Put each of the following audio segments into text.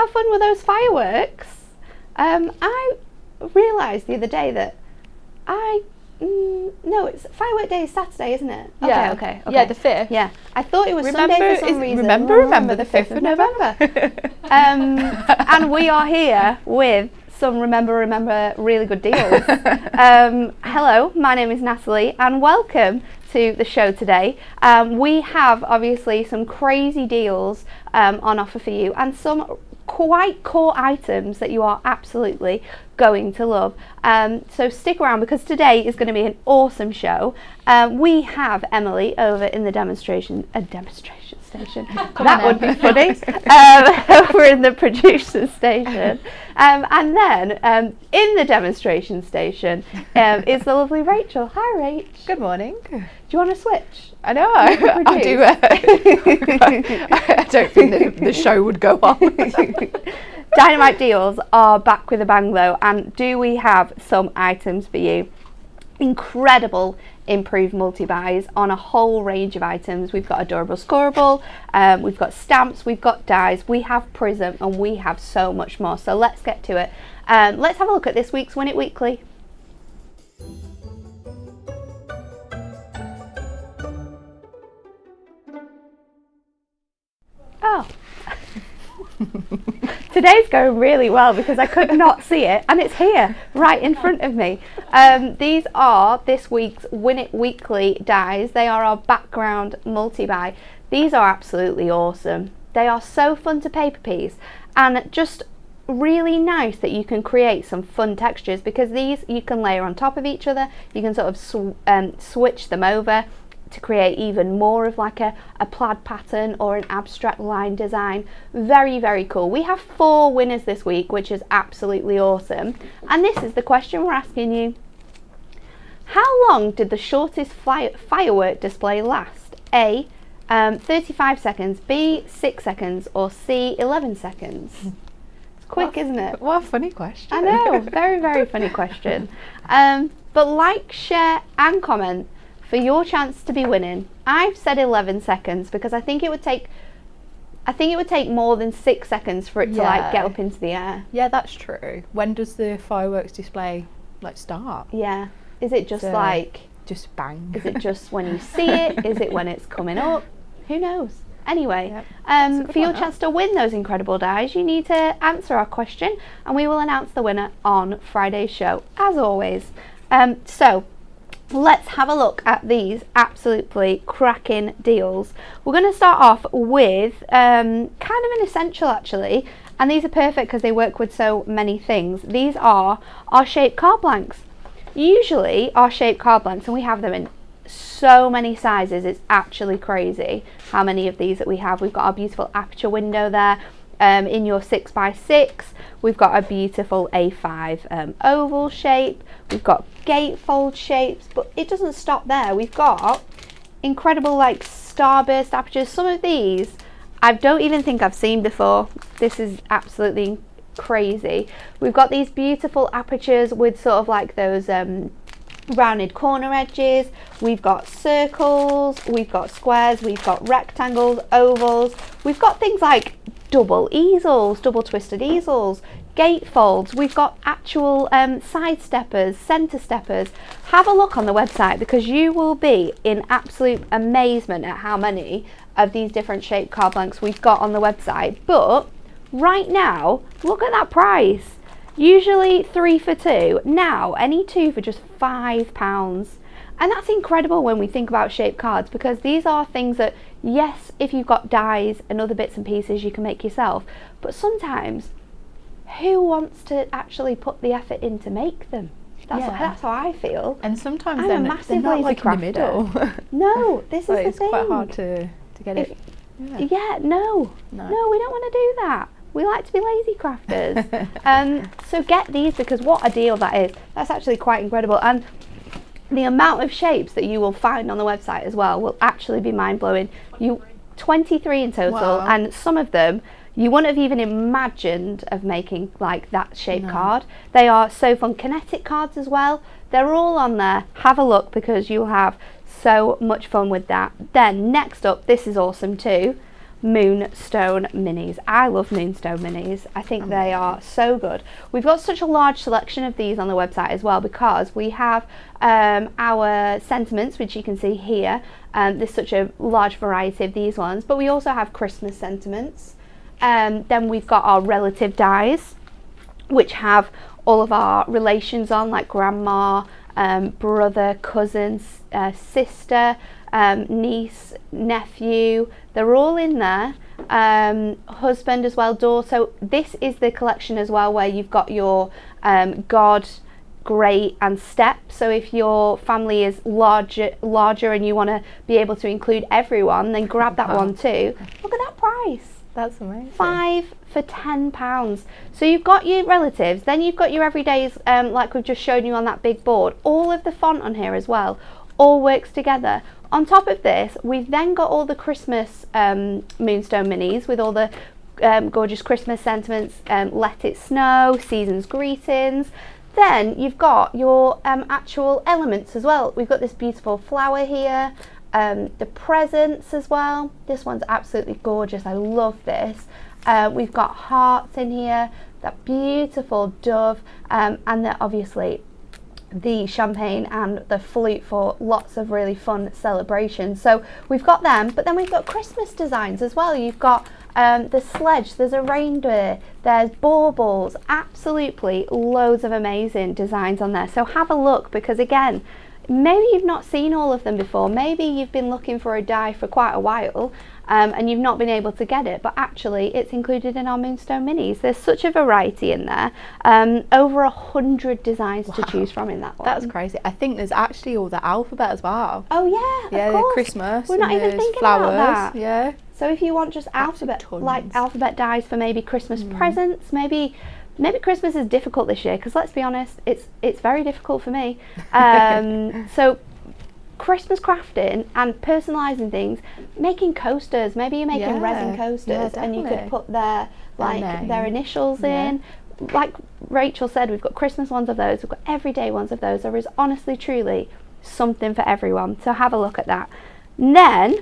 how fun were those fireworks? I realised the other day that no, it's firework day is Saturday, isn't it? Yeah. Okay. Yeah, the 5th. Yeah, I thought it was Sunday for some reason. Remember the 5th of November. And we are here with some remember really good deals. Hello, my name is Natalie and welcome to the show today. We have obviously some crazy deals on offer for you and some quite core items that you are absolutely going to love. So stick around because today is going to be an awesome show. We have Emily over in the demonstration station. That would be funny. Over in the producer station. And then in the demonstration station is the lovely Rachel. Hi, Rach. Good morning. Do you want to switch? I know. I do. I don't think the show would go on. Dynamite Deals are back with a bang though, and do we have some items for you? Incredible improved multi-buys on a whole range of items. We've got adorable scoreable, we've got stamps, we've got dies, we have prism, and we have so much more. So let's get to it. Let's have a look at this week's Win It Weekly. Oh. Today's going really well because I could not see it and it's here right in front of me. These are this week's Win It Weekly dies. They are our background multi-buy. These are absolutely awesome. They are so fun to paper piece and just really nice that you can create some fun textures because these you can layer on top of each other. You can sort of switch them over to create even more of like a plaid pattern or an abstract line design. Very, very cool. We have 4 winners this week, which is absolutely awesome. And this is the question we're asking you. How long did the shortest firework display last? A, 35 seconds, B, 6 seconds, or C, 11 seconds? It's quick, isn't it? What a funny question. I know, very, very funny question. But like, share and comment for your chance to be winning. I've said 11 seconds because I think it would take more than 6 seconds for it to like get up into the air. Yeah, that's true. When does the fireworks display like start? Yeah. Is it just just bang? Is it just when you see it? Is it when it's coming up? Who knows? Anyway, yep. For your chance to win those incredible dies, you need to answer our question and we will announce the winner on Friday's show, as always. So let's have a look at these absolutely cracking deals. We're going to start off with kind of an essential actually, and these are perfect because they work with so many things. These are our shaped card blanks. Usually our shaped card blanks, and we have them in so many sizes, it's actually crazy how many of these that we have. We've got our beautiful aperture window there. In your 6x6, we've got a beautiful A5 oval shape, we've got gatefold shapes, but it doesn't stop there. We've got incredible like starburst apertures. Some of these I don't even think I've seen before. This is absolutely crazy. We've got these beautiful apertures with sort of like those rounded corner edges. We've got circles, we've got squares, we've got rectangles, ovals. We've got things like double easels, double twisted easels, gatefolds. We've got actual side steppers, center steppers. Have a look on the website because you will be in absolute amazement at how many of these different shaped card blanks we've got on the website. But right now, look at that price. Usually 3 for 2. Now, any 2 for just £5. And that's incredible when we think about shaped cards because these are things that, yes, if you've got dies and other bits and pieces you can make yourself, but sometimes who wants to actually put the effort in to make them? That's how I feel. And sometimes I'm they're a massive not lazy like crafter. in the middle. No, this is the it's thing. quite hard to get it. Yeah, no, we don't want to do that. We like to be lazy crafters. So get these because what a deal that is. That's actually quite incredible. And the amount of shapes that you will find on the website as well will actually be mind-blowing. 23 in total, wow. And some of them you wouldn't have even imagined of making like that shape card. They are so fun. Kinetic cards as well. They're all on there. Have a look because you'll have so much fun with that. Then next up, this is awesome too. Moonstone minis. I love Moonstone minis. I think they are so good. We've got such a large selection of these on the website as well, because we have our sentiments, which you can see here. There's such a large variety of these ones, but we also have Christmas sentiments. Then we've got our relative dies, which have all of our relations on, like grandma, brother, cousin, sister, niece, nephew. They're all in there. Husband as well, door. So this is the collection as well where you've got your God, great, and step. So if your family is larger and you want to be able to include everyone, then grab that one too. Look at that price. That's amazing. 5 for £10. So you've got your relatives, then you've got your everydays, like we've just shown you on that big board. All of the font on here as well, all works together. On top of this, we've then got all the Christmas Moonstone minis with all the gorgeous Christmas sentiments, Let It Snow, Season's Greetings. Then you've got your actual elements as well. We've got this beautiful flower here. The presents as well. This one's absolutely gorgeous. I love this. We've got hearts in here, that beautiful dove, and then obviously the champagne and the flute for lots of really fun celebrations. So we've got them, but then we've got Christmas designs as well. You've got the sledge, there's a reindeer, there's baubles, absolutely loads of amazing designs on there. So have a look, because again, maybe you've not seen all of them before. Maybe you've been looking for a die for quite a while and you've not been able to get it, but actually it's included in our Moonstone minis. There's such a variety in there. Over 100 designs to choose from in that one. That's crazy. I think there's actually all the alphabet as well. Oh yeah, yeah, of course. Christmas. We're not even thinking flowers, about that. Yeah. So if you want just alphabet, like alphabet dies for maybe Christmas presents, maybe Christmas is difficult this year, because let's be honest, it's very difficult for me. So Christmas crafting and personalising things, making coasters, maybe you're making resin coasters, and you could put their their initials in. Like Rachel said, we've got Christmas ones of those, we've got everyday ones of those. There is honestly truly something for everyone, so have a look at that. And then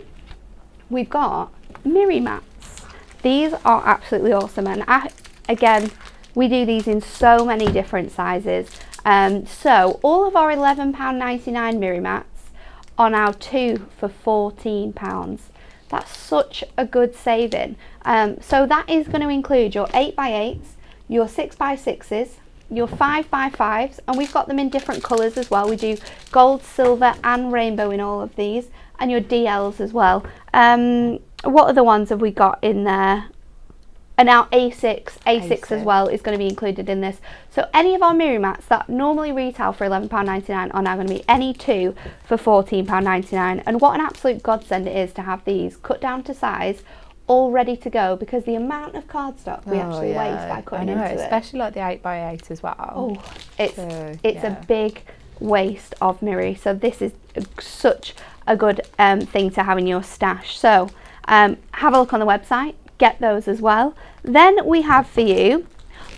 we've got Miri mats. These are absolutely awesome, and again, we do these in so many different sizes. So all of our £11.99 Miri mats are now 2 for £14. That's such a good saving. So that is going to include your 8x8s, your 6x6s, your 5x5s, and we've got them in different colours as well. We do gold, silver and rainbow in all of these, and your DLs as well. What other ones have we got in there? And now A6 as well is going to be included in this. So any of our Miri mats that normally retail for £11.99 are now going to be any 2 for £14.99. And what an absolute godsend it is to have these cut down to size, all ready to go, because the amount of cardstock we actually waste by cutting into it. Especially like the 8x8 as well. Oh, it's a big waste of Miri. So this is such a good thing to have in your stash. So have a look on the website. Get those as well. Then we have for you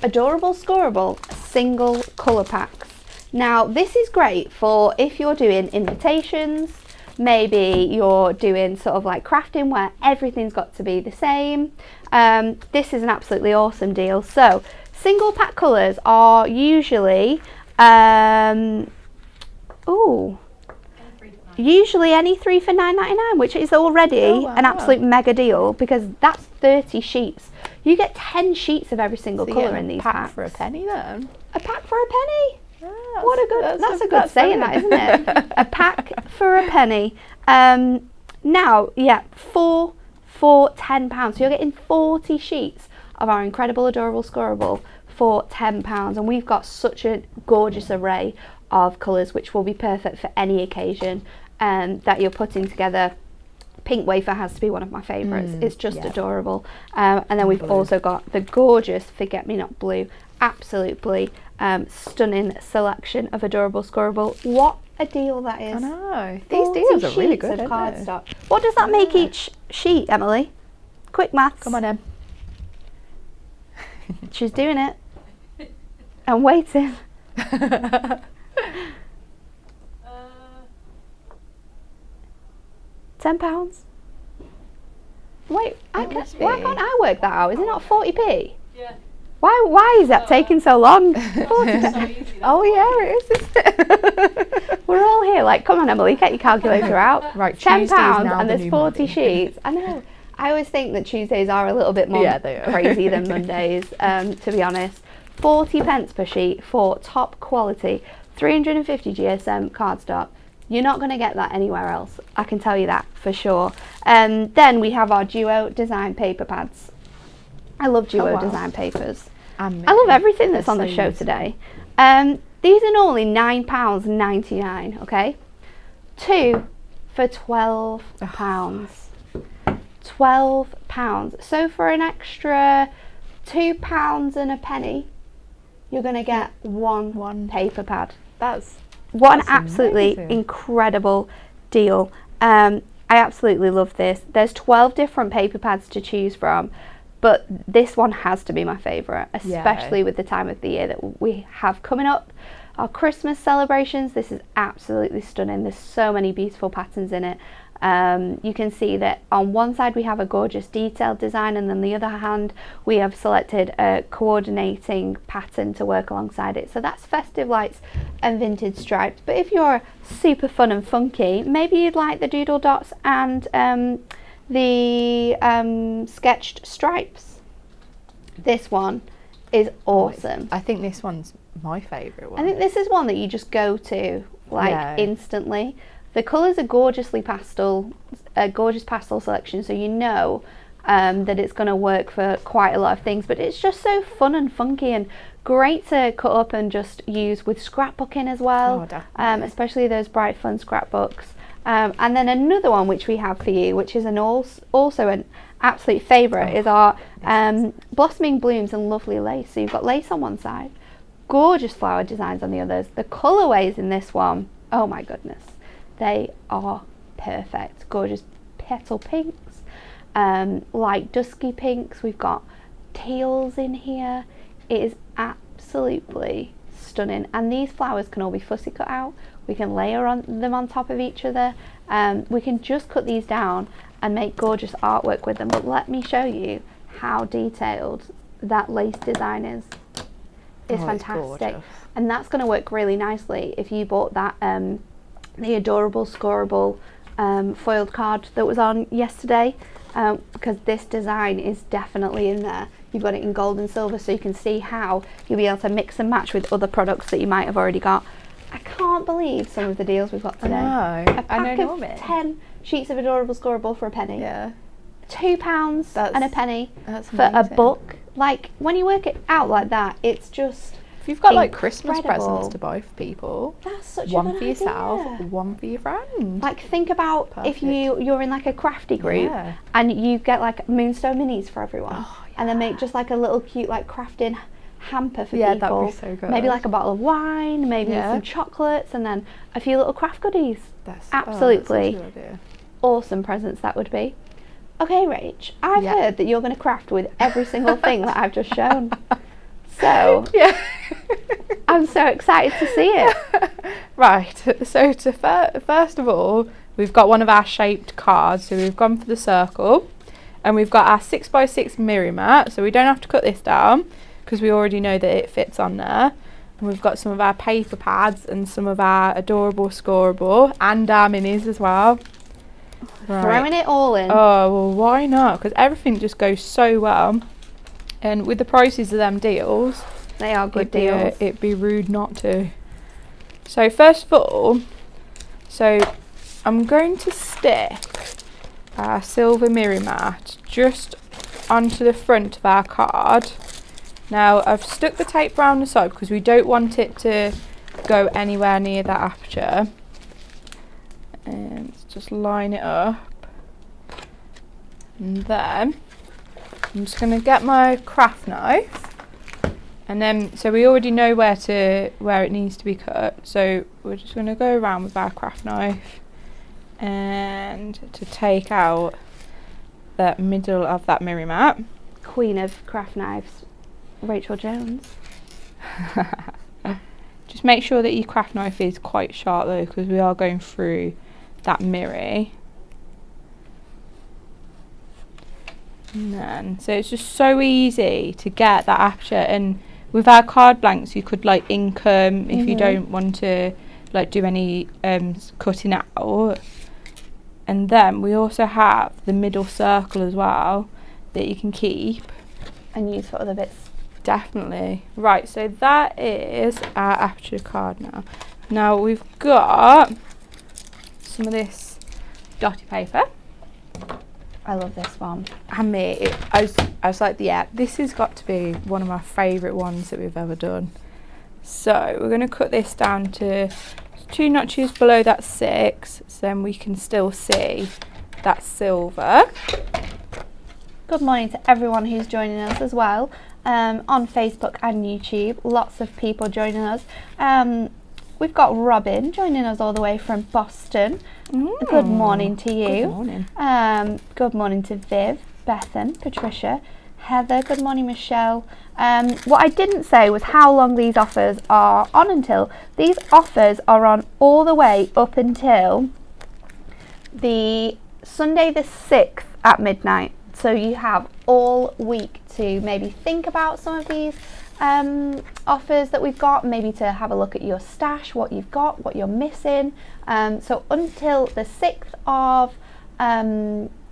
Adorable Scoreable single colour packs. Now this is great for if you're doing invitations, maybe you're doing sort of like crafting where everything's got to be the same. This is an absolutely awesome deal. So single pack colours are usually usually any 3 for £9.99, which is already an absolute mega deal, because that's 30 sheets. You get 10 sheets of every single colour in these packs. For a penny then? A pack for a penny? That's a good saying, that, isn't it? A pack for a penny. Now, yeah, 4 for £10. So you're getting 40 sheets of our incredible Adorable Scoreable for £10, and we've got such a gorgeous array of colours which will be perfect for any occasion that you're putting together. Pink wafer has to be one of my favourites. It's just adorable. And then we've also got the gorgeous Forget Me Not blue. Absolutely stunning selection of Adorable Scoreable. What a deal that is. I know. These deals are really good, aren't they? Cardstock. What does that make each sheet, Emily? Quick maths. Come on, Em. She's doing it. I'm waiting. £10. Wait, why must can't I work that out? Is it not 40p? Yeah. Why is that taking so long? 40p. It's so easy. Oh yeah, it is, isn't it? We're all here like, come on Emily, get your calculator out. Right, £10 Tuesday's now and the there's new 40 Monday. sheets. I know. I always think that Tuesdays are a little bit more Yeah, they are. crazy than Mondays, to be honest. 40 pence per sheet for top quality, 350 GSM cardstock. You're not going to get that anywhere else. I can tell you that for sure. Then we have our Duo design paper pads. I love Duo design papers. I love everything that's on the show today. These are normally £9.99, okay? 2 for £12. £12. So for an extra £2 and a penny, you're going to get one paper pad. That's absolutely amazing. Incredible deal. I absolutely love this. There's 12 different paper pads to choose from, but this one has to be my favourite, especially with the time of the year that we have coming up. Our Christmas celebrations, this is absolutely stunning. There's so many beautiful patterns in it. You can see that on one side we have a gorgeous detailed design, and then the other hand we have selected a coordinating pattern to work alongside it. So that's festive lights and vintage stripes. But if you're super fun and funky, maybe you'd like the doodle dots and the sketched stripes. This one is awesome. I think this one's my favourite one. I think this is one that you just go to instantly. The colours are gorgeously pastel, a gorgeous pastel selection, so you know that it's going to work for quite a lot of things, but it's just so fun and funky and great to cut up and just use with scrapbooking as well, especially those bright fun scrapbooks. And then another one which we have for you, which is also an absolute favourite, is our blossoming blooms and lovely lace. So you've got lace on one side, gorgeous flower designs on the others. The colourways in this one, oh my goodness, they are perfect. Gorgeous petal pinks, light dusky pinks. We've got teals in here. It is absolutely stunning, and these flowers can all be fussy cut out. We can layer them on top of each other. We can just cut these down and make gorgeous artwork with them. But let me show you how detailed that lace design is. It's fantastic, and that's going to work really nicely if you bought that the adorable scoreable foiled card that was on yesterday, because this design is definitely in there. You've got it in gold and silver, so you can see how you'll be able to mix and match with other products that you might have already got. I can't believe some of the deals we've got today. I know. A pack of 10 sheets of adorable scoreable for a penny. Yeah. £2 and a penny for amazing. a book. Like, when you work it out like that, it's just If you've got like Christmas incredible. presents to buy for people, That's such a one good for yourself, idea. one for your friend. Like, think about if you're in like a crafty group and you get like Moonstone minis for everyone, and then make just like a little cute like crafting hamper for people. that'd be so good. Maybe like a bottle of wine, maybe some chocolates, and then a few little craft goodies. That's absolutely that's such a good idea. awesome presents that would be. Okay, Rach, I've heard that you're going to craft with every single thing that I've just shown. So I'm so excited to see it. Right, so first of all, we've got one of our shaped cards. So we've gone for the circle, and we've got our 6x6 mirror mat. So we don't have to cut this down because we already know that it fits on there. And we've got some of our paper pads and some of our adorable scoreable and our minis as well. Right. Throwing it all in. Oh, well, why not? Because everything just goes so well. And with the prices of them deals, they are good deals. It'd be rude not to. So first of all, I'm going to stick our silver mirror mat just onto the front of our card. Now I've stuck the tape around the side because we don't want it to go anywhere near that aperture. And just line it up. And then I'm just going to get my craft knife, and then so we already know where it needs to be cut, so we're just going to go around with our craft knife and to take out the middle of that mirror mat. Queen of craft knives, Rachel Jones. Just make sure that your craft knife is quite sharp though, because we are going through that mirror. And then, so it's just so easy to get that aperture, and with our card blanks you could like ink them if you don't want to like do any cutting out. And then we also have the middle circle as well that you can keep and use for other bits. Definitely. Right, so that is our aperture card now. Now we've got some of this dotty paper. I love this one. And me, I was like, yeah, this has got to be one of my favourite ones that we've ever done. So we're going to cut this down to 2 notches below that 6, so then we can still see that silver. Good morning to everyone who's joining us as well on Facebook and YouTube. Lots of people joining us. We've got Robin joining us all the way from Boston. Good morning to you. Good morning. Good morning to Viv, Bethan, Patricia, Heather. Good morning, Michelle. What I didn't say was how long these offers are on until. These offers are on all the way up until the Sunday the 6th at midnight. So you have all week to maybe think about some of these offers that we've got, maybe to have a look at your stash, what you've got, what you're missing. So until the 6th of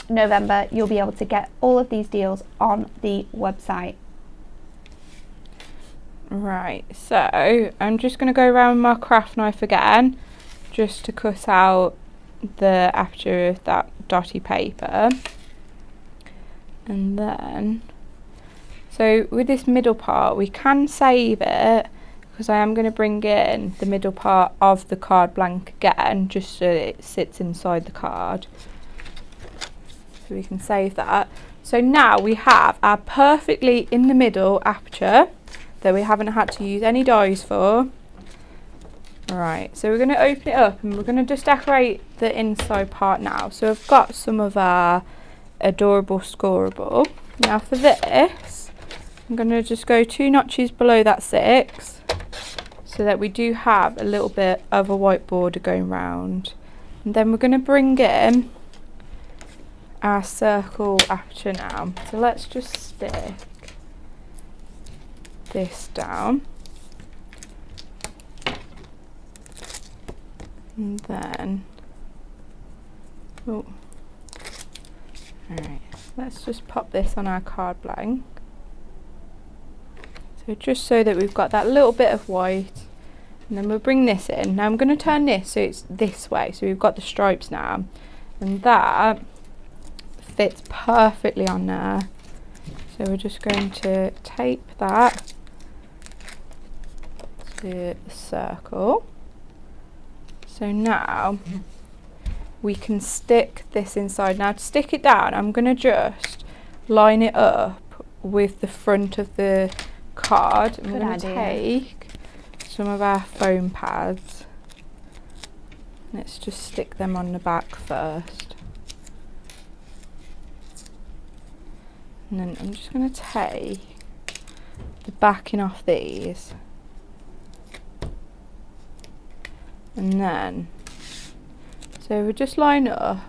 November, you'll be able to get all of these deals on the website. Right, so I'm just going to go around with my craft knife again, just to cut out the aperture of that dotty paper. And then, so with this middle part, we can save it, because I am going to bring in the middle part of the card blank again, just so it sits inside the card. So we can save that. So now we have our perfectly in the middle aperture that we haven't had to use any dies for. Right, so we're going to open it up and we're going to just decorate the inside part now. So I've got some of our adorable scoreable. Now for this, I'm going to just go 2 notches below that 6, so that we do have a little bit of a white border going round. And then we're going to bring in our circle aperture now. So let's just stick this down. And then, oh, alright, let's just pop this on our card blank. So just so that we've got that little bit of white, and then we'll bring this in. Now I'm going to turn this so it's this way, so we've got the stripes now, and that fits perfectly on there. So we're just going to tape that to the circle. So now we can stick this inside. Now to stick it down, I'm going to just line it up with the front of the card. I'm going to take some of our foam pads. Let's just stick them on the back first. And then I'm just going to take the backing off these. And then, so we just line up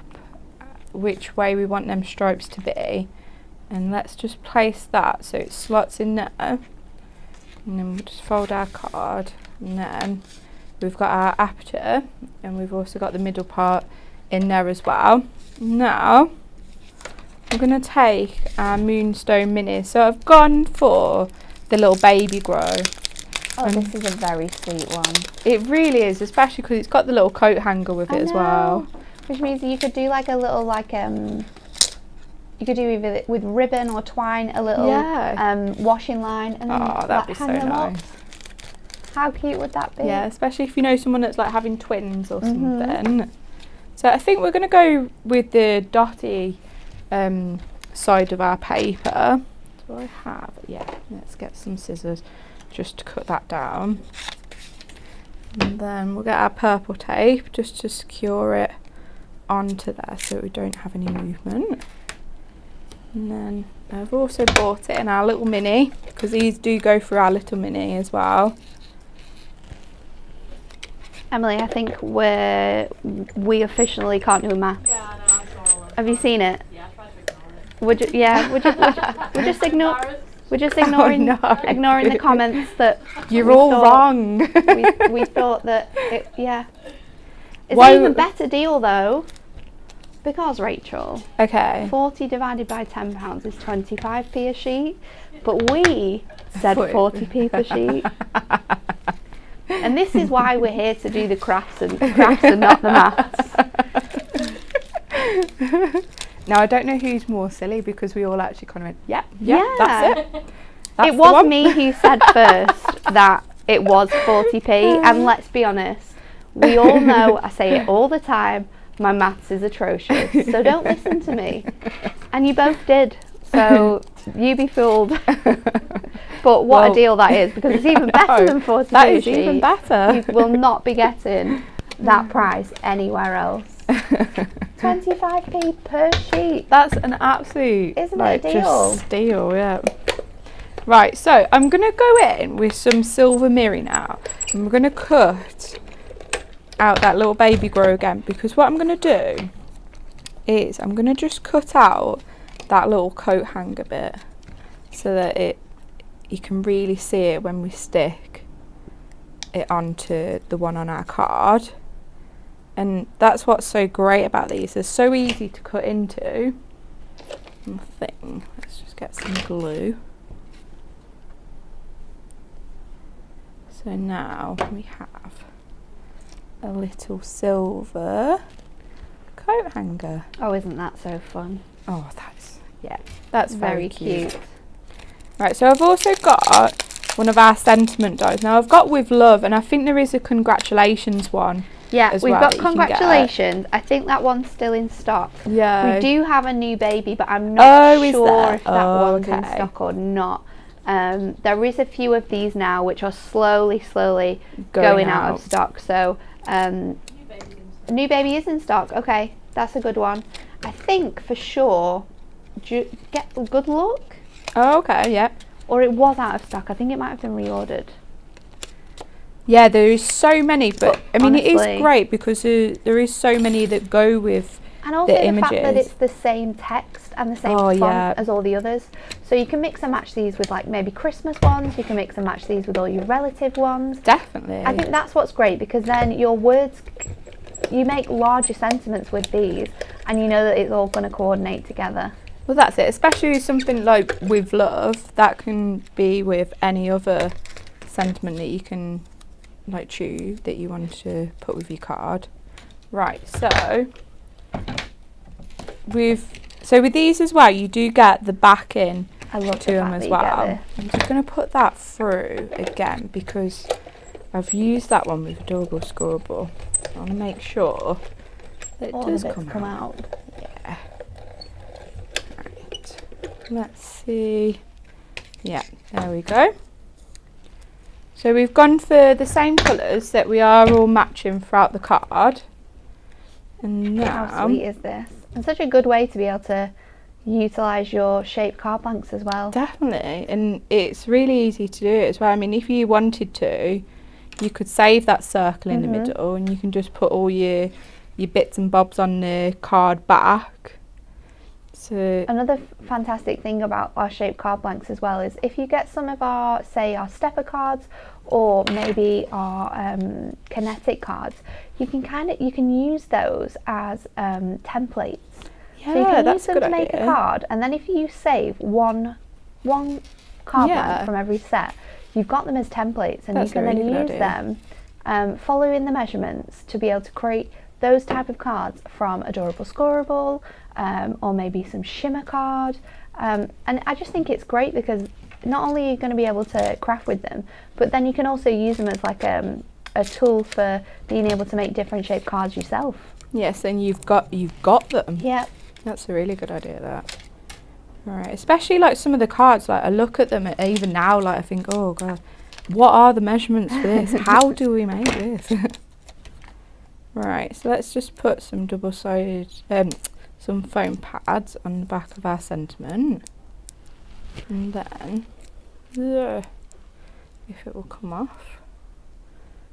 which way we want them stripes to be, and let's just place that so it slots in there. And then we'll just fold our card, and then we've got our aperture, and we've also got the middle part in there as well. Now I'm going to take our Moonstone minis. So I've gone for the little baby grow. Oh, this is a very sweet one. It really is, especially because it's got the little coat hanger with it as well. Which means you could do like a little you could do either with ribbon or twine a little washing line, and then that'd be so nice. How cute would that be? Yeah, especially if you know someone that's like having twins or something. So I think we're going to go with the dotty side of our paper. Do I have? Yeah, let's get some scissors just to cut that down. And then we'll get our purple tape just to secure it onto there so we don't have any movement. And then I've also bought it in our little mini, because these do go for our little mini as well. Emily, I think we officially can't do maths. Yeah, I know, I saw it. Have you seen it? Yeah, I tried to ignore We're just ignoring ignoring the comments that you're all wrong. we thought that it's an even better deal though, because Rachel, okay, 40 divided by £10 is 25p a sheet, but we said 40p per sheet. And this is why we're here to do the crafts and not the maths. Now I don't know who's more silly, because we all actually kind of went, yeah, that's it. It was me who said first that it was 40p, and let's be honest, we all know, I say it all the time, my maths is atrocious, so don't listen to me. And you both did, so you be fooled. But what a deal that is, because it's even better than 40p. That is even better. You will not be getting that price anywhere else. 25p per sheet. That's an absolute, isn't it a deal? Just steal, yeah. Right, so I'm going to go in with some silver mirror now. And we're going to cut out that little baby grow again, because what I'm going to do is I'm going to just cut out that little coat hanger bit so that you can really see it when we stick it onto the one on our card. And that's what's so great about these. They're so easy to cut into. Let's just get some glue. So now we have a little silver coat hanger. Oh, isn't that so fun? Oh, that's very cute. Right, so I've also got one of our sentiment dies. Now I've got with love, and I think there is a congratulations one. Yeah, we've got congratulations. I think that one's still in stock. Yeah. We do have a new baby, but I'm not sure if that one's in stock or not. There is a few of these now which are slowly going out of stock. So new baby is in stock. Okay, that's a good one. I think for sure. Get good luck. Oh, okay, yeah. Or it was out of stock. I think it might have been reordered. Yeah, there is so many, but I mean, honestly, it is great because there is so many that go with and also the fact that it's the same text and the same font as all the others. So you can mix and match these with like maybe Christmas ones. You can mix and match these with all your relative ones. Definitely. I think that's what's great, because then your words, you make larger sentiments with these, and you know that it's all going to coordinate together. Well, that's it. Especially something like with love, that can be with any other sentiment that you can like choose that you want to put with your card. Right, so with these as well, you do get the backing to them as well. I'm just going to put that through again because I've used that one with Adorable Scorable. I want to make sure that it does come out. Yeah. Right. Let's see. Yeah, there we go. So we've gone for the same colours that we are all matching throughout the card. And now, how sweet is this? And such a good way to be able to utilise your shaped card blanks as well. Definitely, and it's really easy to do it as well. I mean, if you wanted to, you could save that circle in the middle and you can just put all your bits and bobs on the card back. So another fantastic thing about our shaped card blanks as well is if you get some of our, say, our stepper cards or maybe our kinetic cards, you can use those as templates. Yeah, so you can that's use them to make a card, and then if you save one card blank from every set, you've got them as templates, and you can then use them following the measurements to be able to create those type of cards from Adorable Scorable, or maybe some shimmer card. And I just think it's great because not only are you going to be able to craft with them, but then you can also use them as like a tool for being able to make different shaped cards yourself. Yes, and you've got them. Yeah. That's a really good idea, that. Right, especially like some of the cards, like I look at them even now, like I think, oh god, what are the measurements for this? How do we make this? Right, so let's just put some double-sided, some foam pads on the back of our sentiment, and then, if it will come off.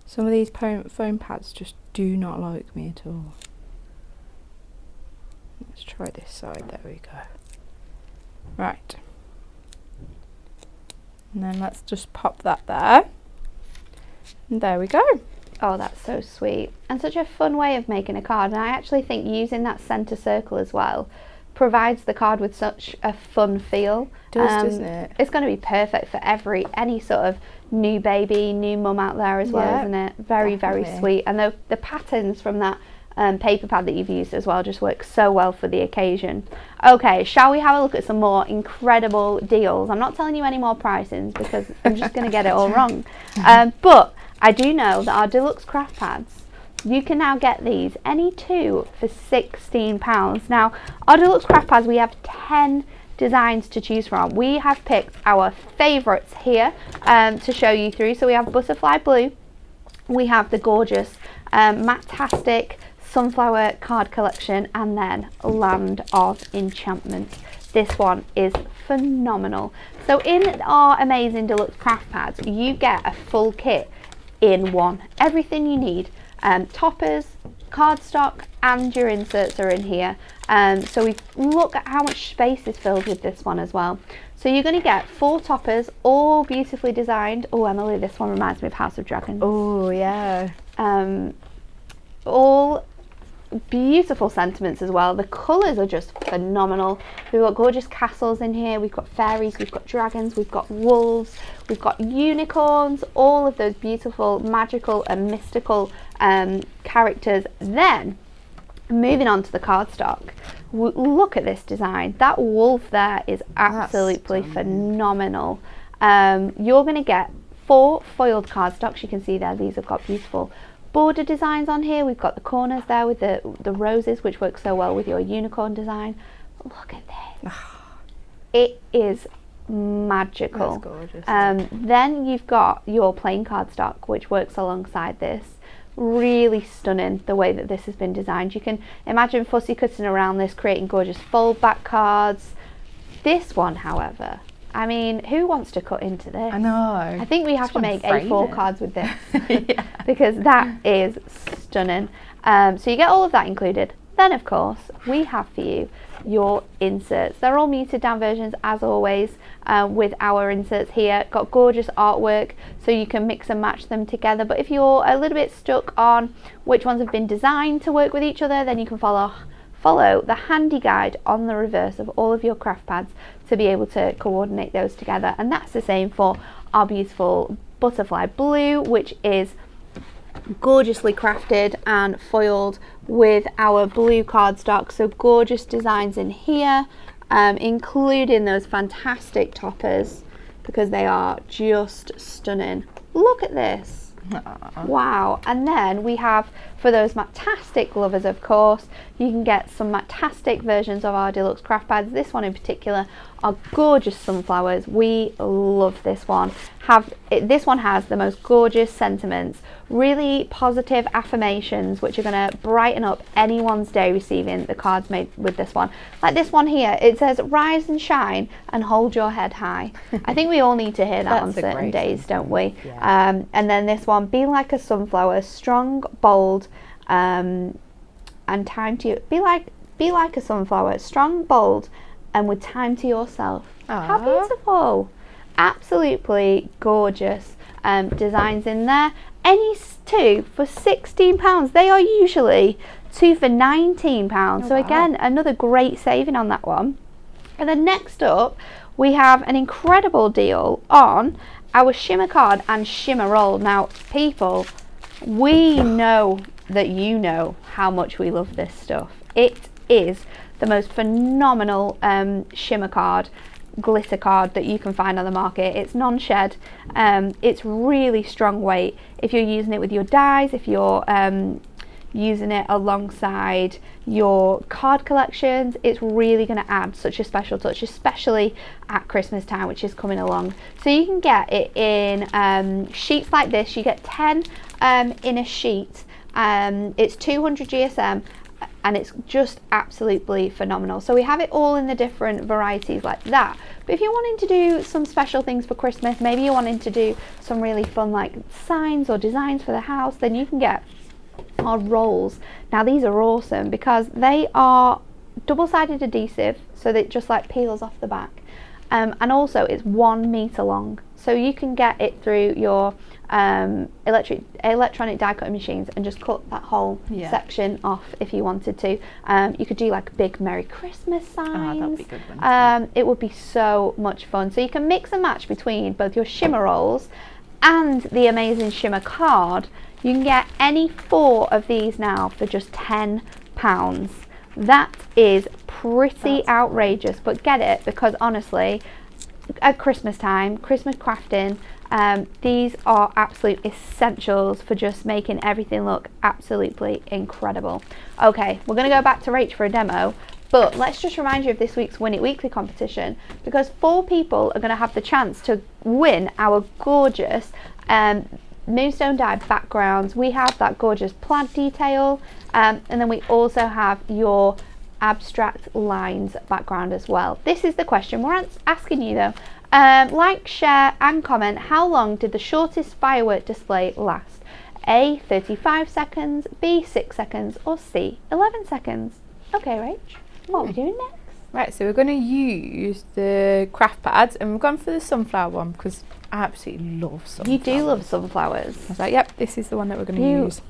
Some of these foam pads just do not like me at all. Let's try this side, there we go. Right. And then let's just pop that there. And there we go. Oh, that's so sweet. And such a fun way of making a card. And I actually think using that centre circle as well provides the card with such a fun feel. Doesn't it? It's going to be perfect for any sort of new baby, new mum out there as well, isn't it? Very, definitely. very sweet. And the patterns from that paper pad that you've used as well just work so well for the occasion. Okay, shall we have a look at some more incredible deals? I'm not telling you any more pricings because I'm just going to get it all wrong. But I do know that our deluxe craft pads, you can now get these, any two, for £16. Now, our deluxe craft pads, we have 10 designs to choose from. We have picked our favourites here to show you through. So we have Butterfly Blue, we have the gorgeous Matastic Sunflower card collection, and then Land of Enchantment. This one is phenomenal. So in our amazing deluxe craft pads, you get a full kit in one. Everything you need. Toppers, cardstock, and your inserts are in here. So we look at how much space is filled with this one as well. So you're going to get 4 toppers, all beautifully designed. Oh, Emily, this one reminds me of House of Dragons. Oh, yeah. All beautiful sentiments as well. The colours are just phenomenal. We've got gorgeous castles in here, we've got fairies, we've got dragons, we've got wolves, we've got unicorns, all of those beautiful magical and mystical characters. Then moving on to the cardstock, look at this design. That wolf there is absolutely phenomenal. You're going to get 4 foiled cardstocks. You can see there, these have got beautiful border designs on here. We've got the corners there with the roses, which works so well with your unicorn design. Look at this. It is magical. That's gorgeous. Then you've got your plain cardstock, which works alongside this. Really stunning the way that this has been designed. You can imagine fussy cutting around this, creating gorgeous fold back cards. This one, however, I mean, who wants to cut into this? I know. I think we have to make A4 cards with this Yeah. because that is stunning. So you get all of that included. Then, of course, we have for you your inserts. They're all muted down versions as always with our inserts here. Got gorgeous artwork so you can mix and match them together. But if you're a little bit stuck on which ones have been designed to work with each other, then you can follow the handy guide on the reverse of all of your craft pads to be able to coordinate those together. And that's the same for our beautiful Butterfly Blue, which is gorgeously crafted and foiled with our blue cardstock. So gorgeous designs in here, including those fantastic toppers because they are just stunning. Look at this. Wow. And then we have, for those Matastic lovers, of course, you can get some Matastic versions of our deluxe craft pads. This one in particular are gorgeous sunflowers. We love this one. This one has the most gorgeous sentiments, really positive affirmations which are going to brighten up anyone's day receiving the cards made with this one. Like this one here, it says rise and shine and hold your head high. I think we all need to hear that on certain days, don't we? Yeah. And then this one, be like a sunflower, strong, bold, and time to you. Be like a sunflower, strong, bold, and with time to yourself. Aww. How beautiful. Absolutely gorgeous designs in there. Any 2 for £16. They are usually 2 for £19. So again, another great saving on that one. And then next up, we have an incredible deal on our shimmer card and shimmer roll. Now, people, we know that you know how much we love this stuff. It is the most phenomenal shimmer card, glitter card that you can find on the market. It's non-shed, it's really strong weight. If you're using it with your dies, if you're using it alongside your card collections, it's really going to add such a special touch, especially at Christmas time, which is coming along. So you can get it in sheets like this. You get 10 in a sheet. It's 200 GSM and it's just absolutely phenomenal. So we have it all in the different varieties like that. But if you're wanting to do some special things for Christmas, maybe you're wanting to do some really fun like signs or designs for the house, then you can get our rolls. Now these are awesome because they are double-sided adhesive, so that it just like peels off the back. And also it's 1 meter long, so you can get it through your electronic die cutting machines and just cut that whole section off if you wanted to. You could do like big Merry Christmas signs. That'd be good one. It would be so much fun. So you can mix and match between both your shimmer rolls and the amazing shimmer card. You can get any 4 of these now for just £10. That is pretty outrageous, but get it, because honestly, at Christmas time, Christmas crafting, these are absolute essentials for just making everything look absolutely incredible. Okay, we're going to go back to Rach for a demo, but let's just remind you of this week's Win It Weekly competition, because 4 people are going to have the chance to win our gorgeous Moonstone die backgrounds. We have that gorgeous plaid detail, and then we also have your abstract lines background as well. This is the question we're asking you though. Like, share and comment, how long did the shortest firework display last? A, 35 seconds, B, 6 seconds, or C, 11 seconds? Okay, Rach, what are we doing next? Right, so we're going to use the craft pads, and we've gone for the sunflower one because I absolutely love sunflowers. You do love sunflowers. I was like, yep, this is the one that we're going to use.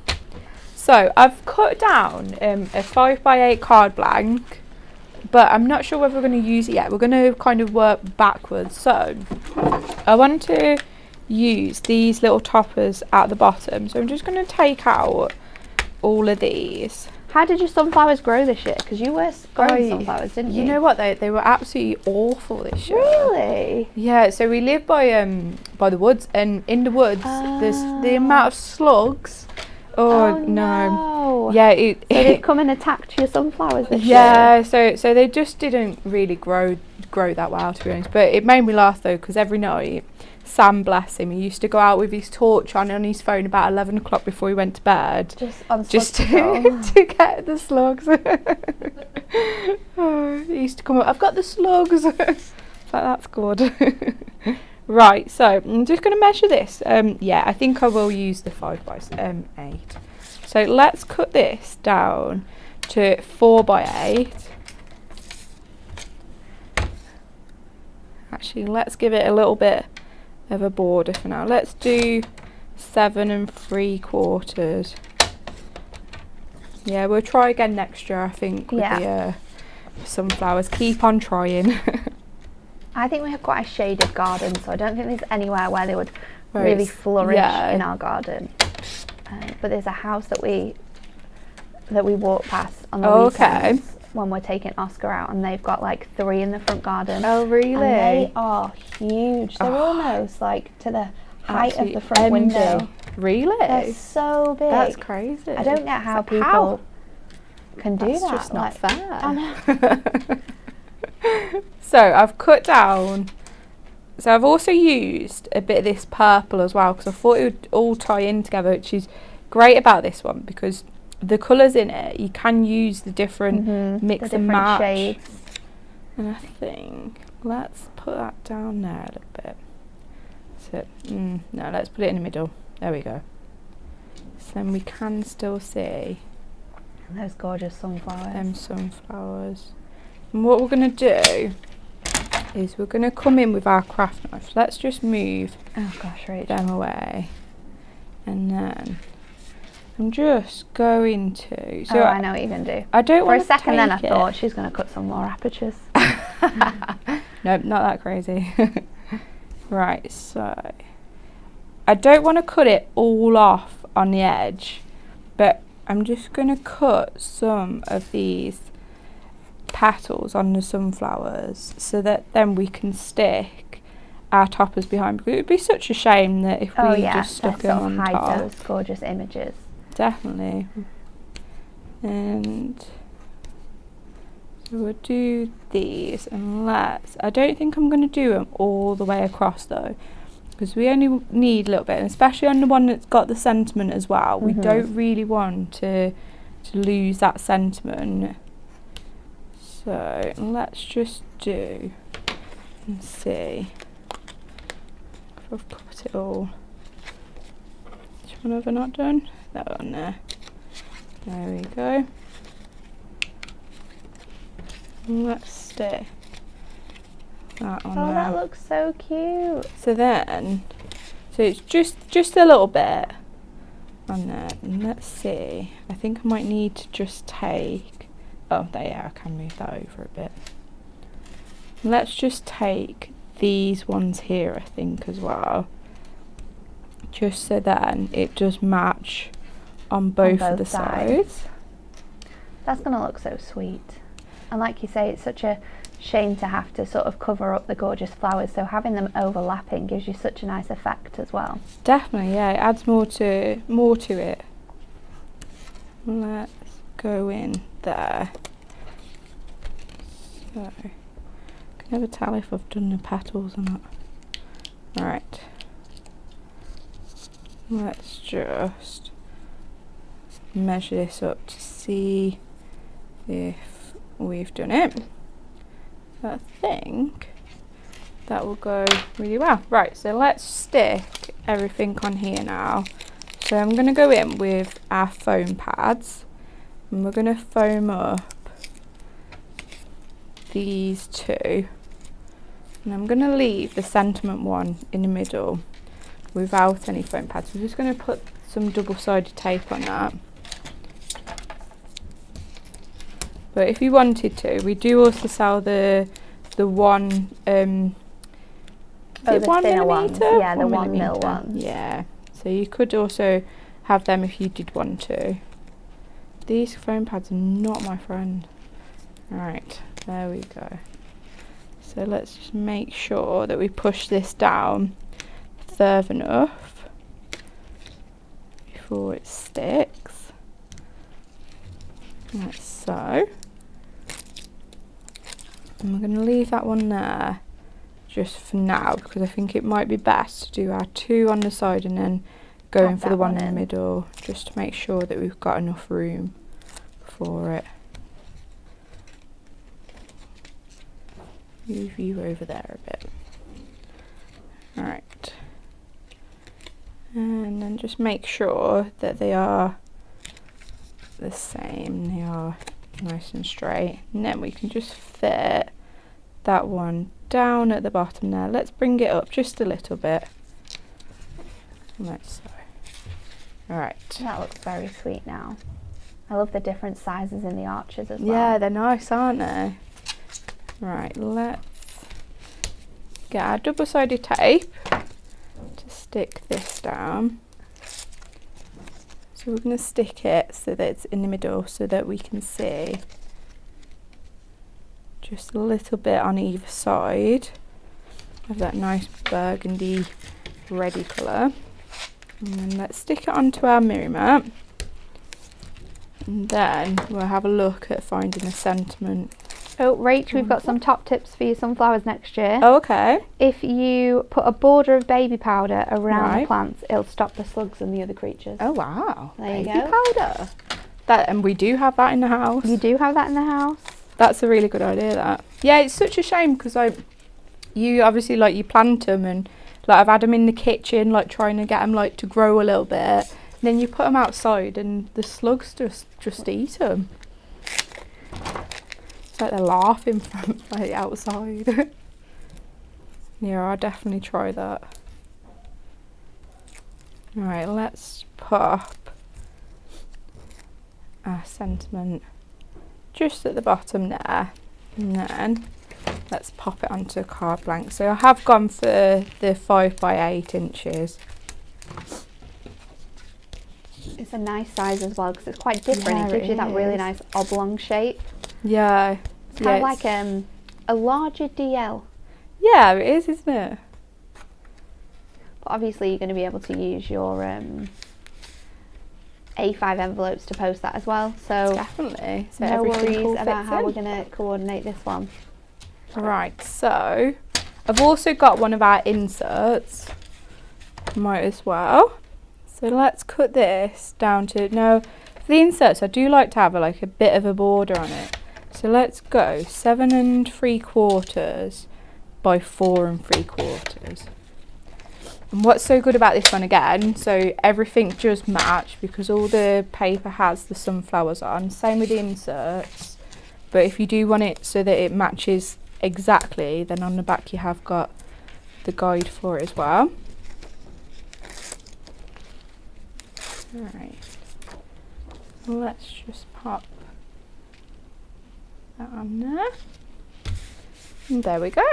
So I've cut down a 5x8 card blank, but I'm not sure whether we're going to use it yet. We're going to kind of work backwards. So I want to use these little toppers at the bottom. So I'm just going to take out all of these. How did your sunflowers grow this year? Because you were growing sunflowers, didn't you? You know what? They were absolutely awful this year. Really? Yeah. So we live by the woods, and in the woods, there's the amount of slugs. Oh no! Yeah, so they come and attacked your sunflowers this year. Yeah, so they just didn't really grow that well, to be honest. But it made me laugh though, because every night, Sam, bless him, he used to go out with his torch on his phone about 11 o'clock before he went to bed, just to get the slugs. He used to come up, I've got the slugs. It's like, that's good. Right, so I'm just going to measure this. Yeah, I think I will use the 5x8. So let's cut this down to 4x8. Actually, let's give it a little bit of a border for now. Let's do 7 3/4. Yeah, we'll try again next year, I think, with the sunflowers. Keep on trying. I think we have quite a shaded garden, so I don't think there's anywhere where they would really flourish in our garden. But there's a house that we walk past on the weekends when we're taking Oscar out, and they've got like 3 in the front garden. Oh, really? And they are huge. They're almost like to the height of the front window. Really? They're so big. That's crazy. I don't get how people can do that. That's just not fair. I know. So I've cut down. So I've also used a bit of this purple as well, because I thought it would all tie in together, which is great about this one, because the colours in it, you can use the different mix and match shades. And I think let's put that down there a little bit. So no, let's put it in the middle. There we go. So then we can still see those gorgeous sunflowers. Them sunflowers. And what we're going to do is we're going to come in with our craft knife. Let's just move them away, and then I'm just going to. So I know what you're going to do. I don't want to. For a second, then I thought she's going to cut some more apertures. Nope, not that crazy. Right, so I don't want to cut it all off on the edge, but I'm just going to cut some of these petals on the sunflowers so that then we can stick our toppers behind, because it would be such a shame that if we just stuck them on hide top. those gorgeous images. Definitely. And so we'll do these, and I don't think I'm going to do them all the way across though, because we only need a little bit, and especially on the one that's got the sentiment as well. We don't really want to lose that sentiment. So let's just do and see if I've cut it all. Which one have I not done? That one there. There we go. Let's stick that on there. Oh, that looks so cute. So then, so it's just a little bit on there. And let's see. I think I might need to just take. Oh, there. I can move that over a bit. Let's just take these ones here, I think, as well. Just so then it does match on both of the sides. That's going to look so sweet. And like you say, it's such a shame to have to sort of cover up the gorgeous flowers, so having them overlapping gives you such a nice effect as well. Definitely, yeah, it adds more to it. Let's go in there. So, I can never tell if I've done the petals or not. Alright. Let's just measure this up to see if we've done it. I think that will go really well. Right, so let's stick everything on here now. So I'm going to go in with our foam pads and we're going to foam up these two. And I'm going to leave the sentiment one in the middle without any foam pads. We're just going to put some double-sided tape on that. But if you wanted to, we do also sell the one the thinner ones. Yeah, the 1 mil ones. Yeah, so you could also have them if you did want to. These foam pads are not my friend. Right, there we go. So let's just make sure that we push this down further enough before it sticks. Like so. And we're going to leave that one there just for now because I think it might be best to do our two on the side and then going for the one in the middle, just to make sure that we've got enough room for it. Move you over there a bit. Alright. And then just make sure that they are the same, they are nice and straight, and then we can just fit that one down at the bottom there. Let's bring it up just a little bit. Like so. Alright. That looks very sweet now. I love the different sizes in the arches as well. Yeah, they're nice, aren't they? Right, let's get our double-sided tape to stick this down. So we're going to stick it so that it's in the middle so that we can see just a little bit on either side of that nice burgundy reddy colour. And then let's stick it onto our mirror mat. And then we'll have a look at finding a sentiment. Oh, Rach, we've got some top tips for your sunflowers next year. Oh, okay. If you put a border of baby powder around the plants, it'll stop the slugs and the other creatures. Oh, wow. There you go. Baby powder. And we do have that in the house. You do have that in the house? That's a really good idea, that. Yeah, it's such a shame because you obviously you plant them and I've had them in the kitchen trying to get them to grow a little bit. And then you put them outside and the slugs just eat them. It's like they're laughing from outside. Yeah, I'll definitely try that. Alright, let's pop our sentiment just at the bottom there, and then let's pop it onto a card blank. So I have gone for the 5 by 8 inches. It's a nice size as well because it's quite different. It gives you that really nice oblong shape. Yeah. It's kind of like a larger DL. Yeah, it is, isn't it? But obviously you're going to be able to use your A5 envelopes to post that as well. So definitely. So no worries about how we're going to coordinate this one. Right, so I've also got one of our inserts. Might as well. So let's cut this down to, now for the inserts I do like to have a bit of a border on it. So let's go 7 3/4 by 4 3/4. And what's so good about this one again, so everything does match because all the paper has the sunflowers on. Same with the inserts. But if you do want it so that it matches exactly, then on the back you have got the guide for it as well. Alright, let's just pop that on there. And there we go.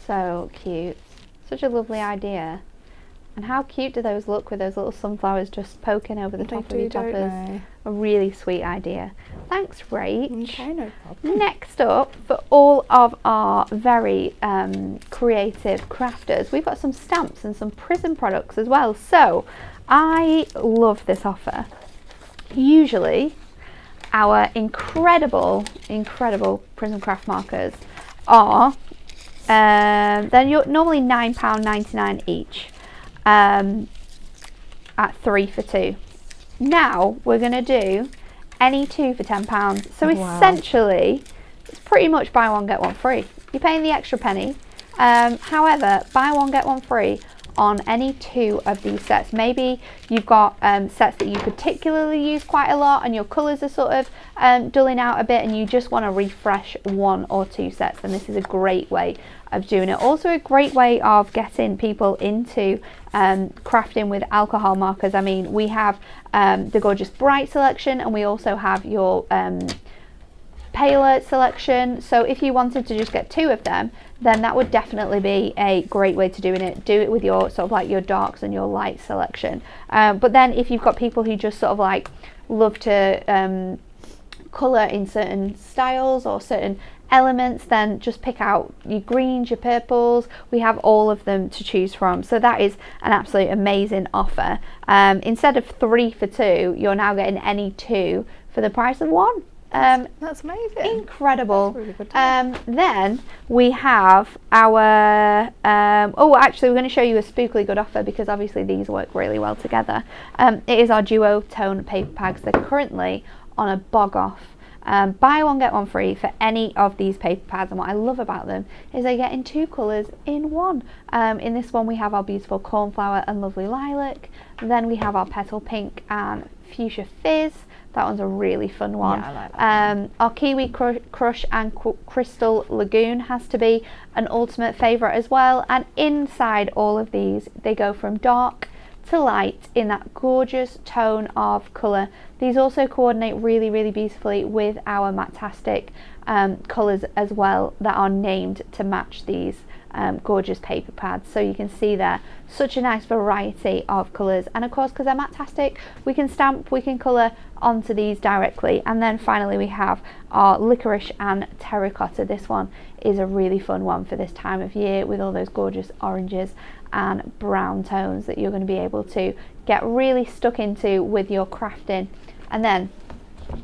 So cute. Such a lovely idea. And how cute do those look with those little sunflowers just poking over the top of each other? A really sweet idea. Thanks, Rach. Okay, no problem. Next up, for all of our very creative crafters, we've got some stamps and some Prism products as well. So I love this offer. Usually our incredible Prism craft markers are then you're normally £9.99 each at 3 for 2. Now we're going to do any 2 for £10. So essentially it's pretty much buy one get one free. You're paying the extra penny. However, buy one get one free on any 2 of these sets. Maybe you've got sets that you particularly use quite a lot and your colours are sort of dulling out a bit and you just want to refresh 1 or 2 sets, then this is a great way of doing it. Also a great way of getting people into crafting with alcohol markers. I mean, we have the gorgeous bright selection and we also have your paler selection. So if you wanted to just get 2 of them, then that would definitely be a great way to doing it. Do it with your sort of like your darks and your light selection. But then if you've got people who just sort of like love to colour in certain styles or certain elements, then just pick out your greens, your purples. We have all of them to choose from. So that is an absolute amazing offer. Instead of 3 for 2, you're now getting any 2 for the price of 1. That's amazing. Incredible. That's really good. Then we have our oh, actually we're going to show you a spookily good offer because obviously these work really well together. It is our duo tone paper bags. They're currently on a bog off. Buy one get one free for any of these paper pads, and what I love about them is they get in 2 colours in 1. In this one we have our beautiful cornflower and lovely lilac, then we have our petal pink and fuchsia fizz. That one's a really fun one. Yeah, I like that one. Our kiwi crush and crystal lagoon has to be an ultimate favourite as well, and inside all of these they go from dark to light in that gorgeous tone of colour. These also coordinate really beautifully with our Matastic colours as well that are named to match these gorgeous paper pads. So you can see there such a nice variety of colours, and of course because they're Matastic we can stamp, we can colour onto these directly. And then finally we have our licorice and terracotta. This one is a really fun one for this time of year with all those gorgeous oranges and brown tones that you're going to be able to get really stuck into with your crafting. And then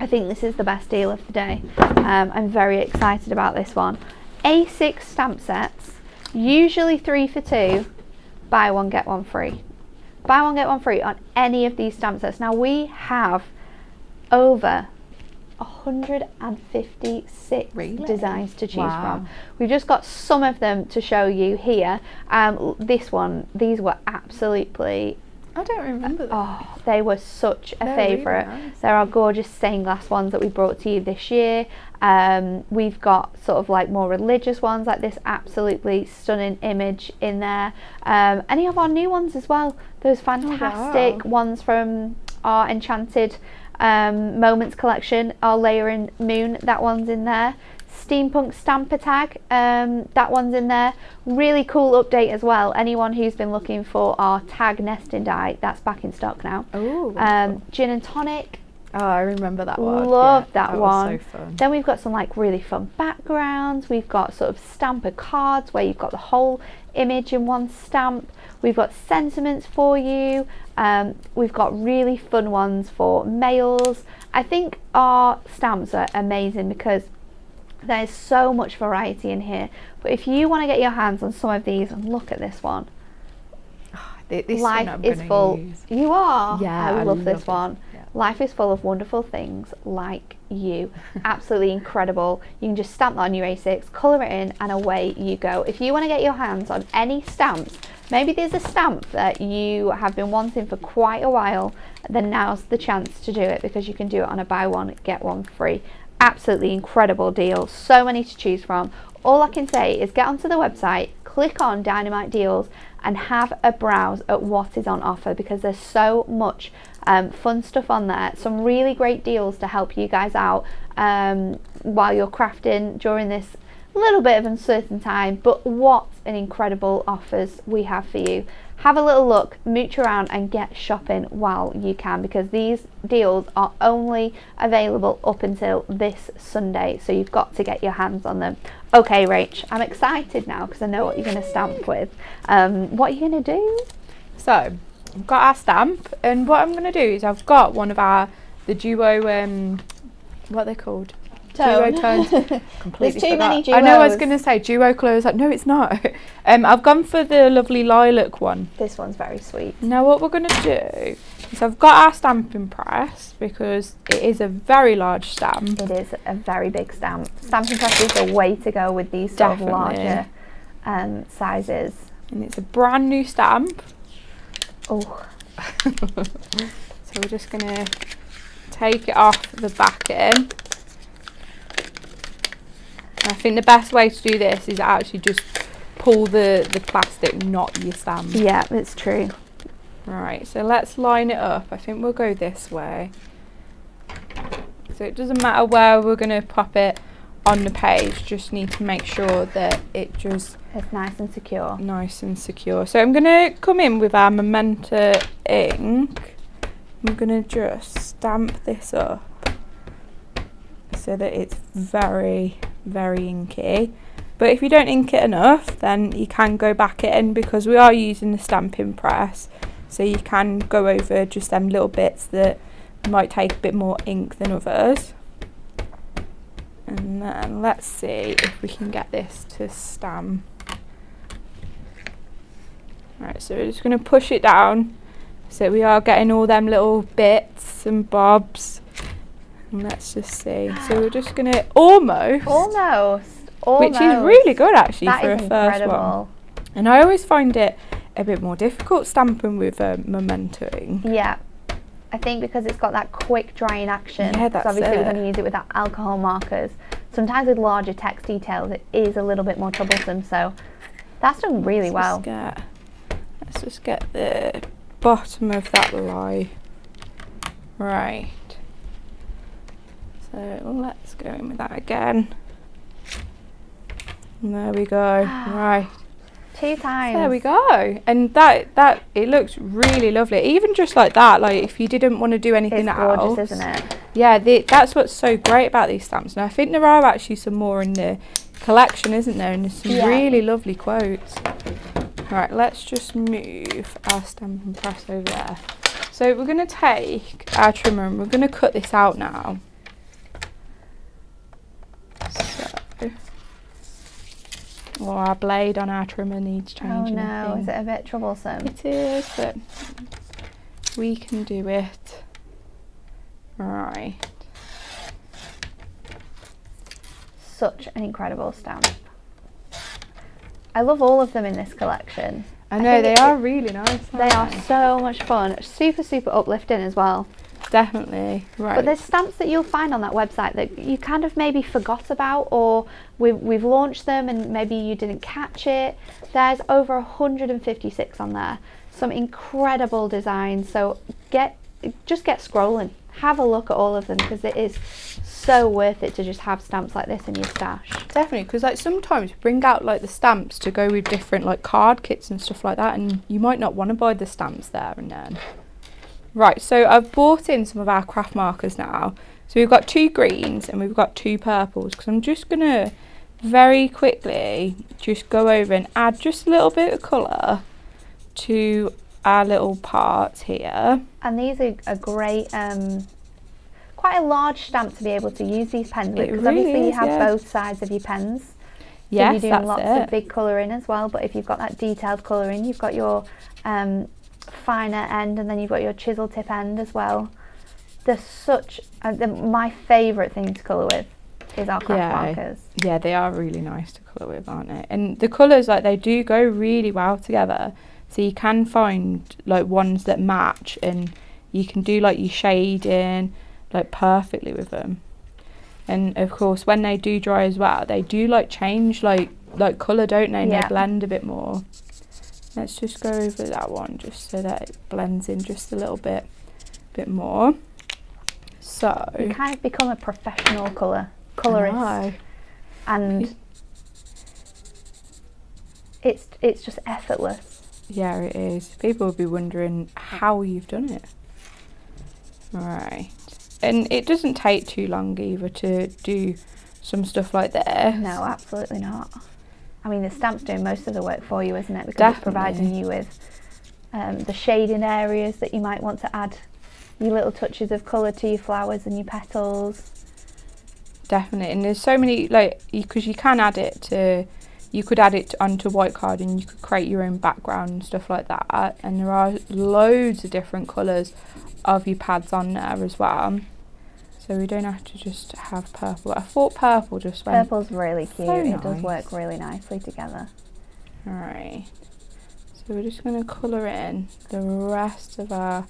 I think this is the best deal of the day. I'm very excited about this one. A6 stamp sets, usually 3 for 2, buy one get one free. Buy one get one free on any of these stamp sets. Now we have over 156 designs to choose from. We've just got some of them to show you here. These were absolutely, I don't remember them. oh, they were such a favourite. Really nice. There are gorgeous stained glass ones that we brought to you this year. We've got sort of like more religious ones like this absolutely stunning image in there. Any of our new ones as well. Those fantastic ones from our Enchanted Moments collection, our Layering Moon, that one's in there. Steampunk Stamper Tag, that one's in there. Really cool update as well. Anyone who's been looking for our tag nesting die, that's back in stock now. Oh, Gin and tonic. Oh, I remember that one. Love that one. Was so fun. Then we've got some like really fun backgrounds. We've got sort of stamper cards where you've got the whole image in one stamp. We've got sentiments for you. We've got really fun ones for mails. I think our stamps are amazing because there's so much variety in here. But if you want to get your hands on some of these, and look at this one. This Life one I'm is full. use. You are? Yeah, I love this one. Yeah. Life is full of wonderful things like you. Absolutely incredible. You can just stamp that on your A6, colour it in, and away you go. If you want to get your hands on any stamps, maybe there's a stamp that you have been wanting for quite a while, then now's the chance to do it because you can do it on a buy one, get one free. absolutely incredible deal. So many to choose from. All I can say is get onto the website, click on Dynamite Deals and have a browse at what is on offer, because there's so much fun stuff on there. Some really great deals to help you guys out while you're crafting during this little bit of uncertain time. But what an incredible offers we have for you. Have a little look, mooch around and get shopping while you can, because these deals are only available up until this Sunday, so you've got to get your hands on them. Okay, Rach, I'm excited now because I know what you're going to stamp with. What are you going to do? So I've got our stamp, and what I'm going to do is I've got one of the duo, what are they called? Tone. Duo tones. Completely There's too many forgot. I know I was duos. going to say duo colours. Like, no, it's not. I've gone for the lovely lilac one. This one's very sweet. Now what we're going to do is I've got our stamping press, because it is a very large stamp. It is a very big stamp. Stamping press is the way to go with these sort of larger sizes. And it's a brand new stamp. Oh. So we're just going to take it off the backing. I think the best way to do this is actually just pull the plastic, not your stamp. Yeah, it's true. Right, so let's line it up. I think we'll go this way. So it doesn't matter where we're going to pop it on the page, just need to make sure that it's nice and secure. Nice and secure. So I'm going to come in with our Memento ink. I'm going to just stamp this up so that it's very, very inky. But if you don't ink it enough, then you can go back in, because we are using the stamping press, so you can go over just them little bits that might take a bit more ink than others. And then let's see if we can get this to stamp. Right, so we're just going to push it down, so we are getting all them little bits and bobs. And let's just see. So we're just going to almost, which is really good actually for a first one. And I always find it a bit more difficult stamping with Memento ink. Yeah, I think because it's got that quick drying action. Yeah, that's obviously it. we're going to use it with our alcohol markers. Sometimes with larger text details it is a little bit more troublesome, so that's done really well. Let's just get the bottom of that lie. Right. So let's go in with that again. And there we go. Right. 2 times. There we go. And that it looks really lovely. Even just like that, like if you didn't want to do anything it's else. gorgeous, isn't it? Yeah, that's what's so great about these stamps. And I think there are actually some more in the collection, isn't there? And there's some really lovely quotes. Right, let's just move our stamping press over there. So we're going to take our trimmer and we're going to cut this out now. So, our blade on our trimmer needs changing. Oh no, is it a bit troublesome? It is, but we can do it. Right. Such an incredible stamp. I love all of them in this collection. I know, they are really nice. They are so much fun. Super, super uplifting as well. Definitely. Right. But there's stamps that you'll find on that website that you kind of maybe forgot about, or we've launched them and maybe you didn't catch it. There's over 156 on there. Some incredible designs. So just get scrolling. Have a look at all of them, because it is so worth it to just have stamps like this in your stash. Definitely, because like sometimes you bring out like the stamps to go with different like card kits and stuff like that, and you might not want to buy the stamps there and then. Right, so I've bought in some of our craft markers now. So we've got 2 greens and we've got 2 purples, because I'm just going to very quickly just go over and add just a little bit of colour to our little parts here. And these are a great, quite a large stamp to be able to use these pens with, because obviously you have both sides of your pens. Yes, so you're doing lots of big colouring as well, but if you've got that detailed colouring, you've got your finer end and then you've got your chisel tip end as well. They're such my favourite thing to colour with is our craft markers. Yeah, they are really nice to colour with, aren't they? And the colours, like, they do go really well together, so you can find like ones that match and you can do like your shading like perfectly with them. And of course when they do dry as well, they do like change like colour, don't they? And Yeah. they blend a bit more. Let's just go over that one just so that it blends in just a little bit more. So you kind of become a professional colorist, and it's just effortless. Yeah, it is. People will be wondering how you've done it. Right. And it doesn't take too long either to do some stuff like this. No, absolutely not. I mean, the stamp's doing most of the work for you, isn't it? Because it's providing you with the shading areas that you might want to add your little touches of colour to your flowers and your petals. Definitely. And there's so many, like, because you can add it to, you could add it onto white card and you could create your own background and stuff like that. And there are loads of different colours of your pads on there as well. So we don't have to just have purple. I thought purple just went. Purple's really cute. So It does nice. work really nicely together. Alright. So we're just going to colour in the rest of our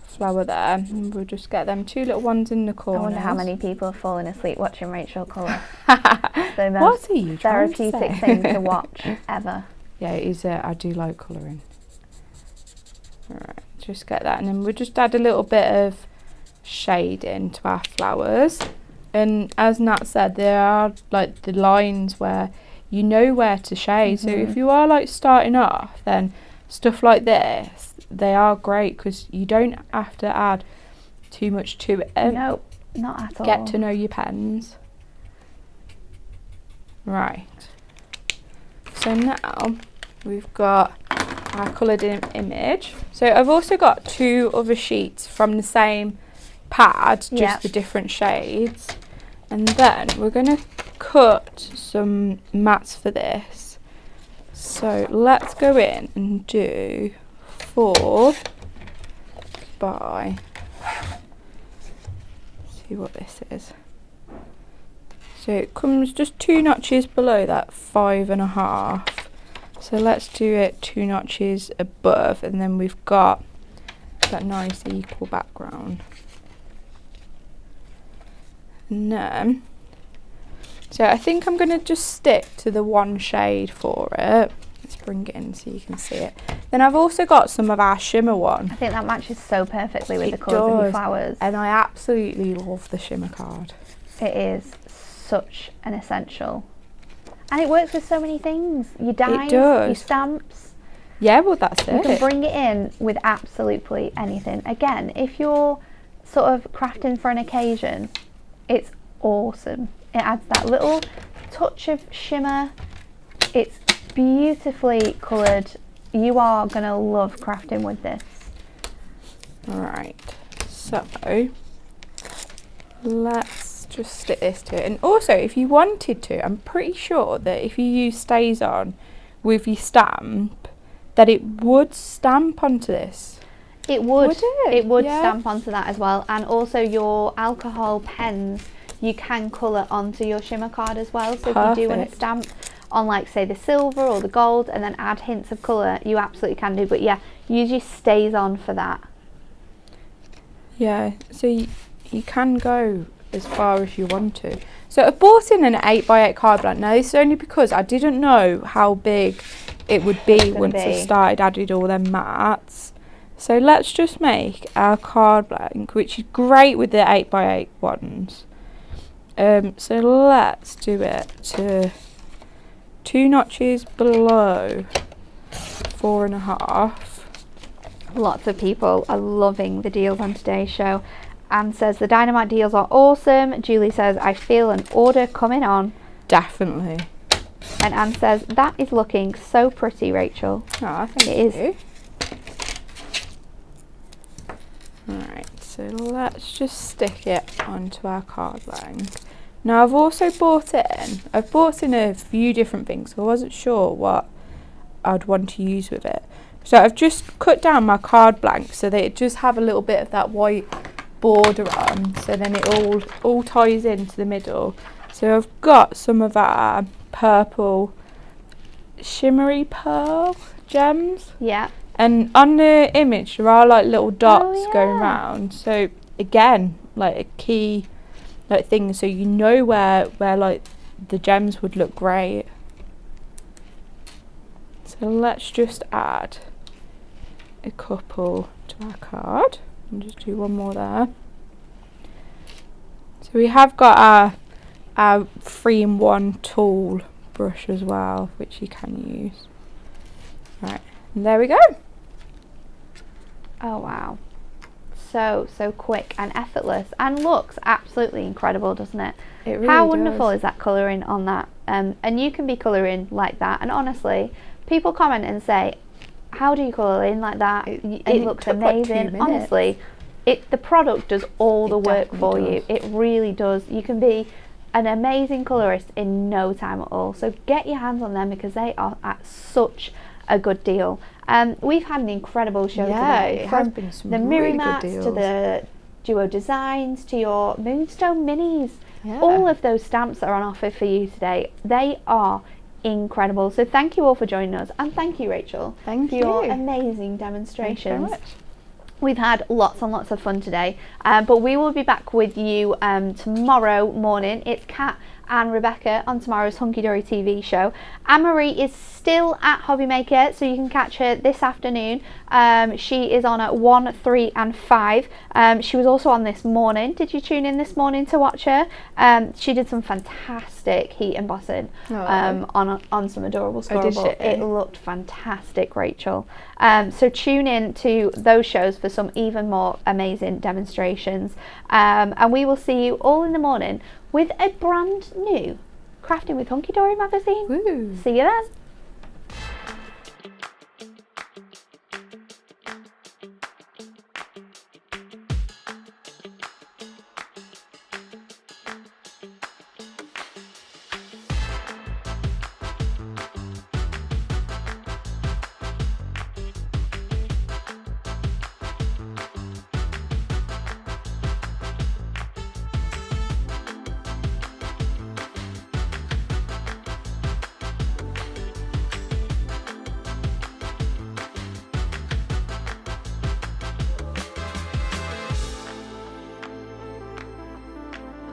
flower there. And we'll just get them two little ones in the corners. I wonder how many people have fallen asleep watching Rachel colour. The What most are you trying to therapeutic say? thing to watch ever. Yeah, it is. I do like colouring. Alright, just get that, and then we'll just add a little bit of shade into our flowers. And as Nat said, there are like the lines where you know where to shade. So if you are like starting off, then stuff like this, they are great because you don't have to add too much to it. No, not at all. Get to know your pens. Right. So now we've got our coloured image. So I've also got two other sheets from the same pad, just the different shades. And then we're going to cut some mats for this. So let's go in and do 4 by, see what this is. So it comes just 2 notches below that 5.5. So let's do it 2 notches above, and then we've got that nice equal background. And then, so I think I'm going to just stick to the one shade for it. Let's bring it in so you can see it. Then I've also got some of our shimmer one. I think that matches so perfectly with the colours of your flowers. And I absolutely love the shimmer card. It is such an essential. And it works with so many things. Your dies, your stamps. Yeah, well that's it. You can bring it in with absolutely anything. Again, if you're sort of crafting for an occasion, it's awesome. It adds that little touch of shimmer. It's beautifully coloured. You are going to love crafting with this. Alright, so let's just stick this to it. And also, if you wanted to, I'm pretty sure that if you use stays on with your stamp, that it would stamp onto this. It would. It would Yeah. stamp onto that as well. And also your alcohol pens, you can colour onto your shimmer card as well. So if you do want to stamp on, like, say, the silver or the gold and then add hints of colour, you absolutely can do. But yeah, use your stays on for that. Yeah, so you can go as far as you want to. So I bought in an 8x8 card blank. Now this is only because I didn't know how big it would be once I started adding all them mats. So let's just make our card blank, which is great with the 8x8 ones. So let's do it to 2 notches below 4.5. Lots of people are loving the deals on today's show. Anne says the Dynamite deals are awesome. Julie says I feel an order coming on. Definitely. And Anne says that is looking so pretty, Rachel. Oh, thank you. It is. Alright, so let's just stick it onto our card blank. Now I've also bought in a few different things, so I wasn't sure what I'd want to use with it. So I've just cut down my card blank so that it just have a little bit of that white border on, so then it all ties into the middle. So I've got some of our purple shimmery pearl gems. Yeah. And on the image there are like little dots going around. So again, like a key like things, so you know where like the gems would look great. So let's just add a couple to our card and just do one more there. So we have got our 3-in-1 tool brush as well, which you can use. Right, and there we go. Oh wow, so quick and effortless, and looks absolutely incredible, doesn't it? It really How does. wonderful is that colouring on that? And you can be colouring like that, and honestly, people comment and say, how do you colour in like that? It looks took like 2 amazing. minutes. Honestly, the product does all the work definitely for you. does. It really does. You can be an amazing colourist in no time at all. So get your hands on them, because they are at such a good deal. We've had an incredible show today. It has been some the really mirror good mats deals. to the duo designs to your moonstone minis. Yeah. All of those stamps that are on offer for you today, they are incredible. So thank you all for joining us, and thank you, Rachel, Thank for your you. amazing Thank you demonstrations. very much. We've had lots and lots of fun today, but we will be back with you tomorrow morning. It's Kat and Rebecca on tomorrow's Hunky Dory TV show. Anne-Marie is still at Hobbymaker, so you can catch her this afternoon. She is on at 1, 3 and 5. She was also on this morning. Did you tune in this morning to watch her? She did some fantastic heat embossing on some adorable scorable. It looked fantastic, Rachel. So tune in to those shows for some even more amazing demonstrations. And we will see you all in the morning with a brand new Crafting with Hunky Dory magazine. Woo. See you then.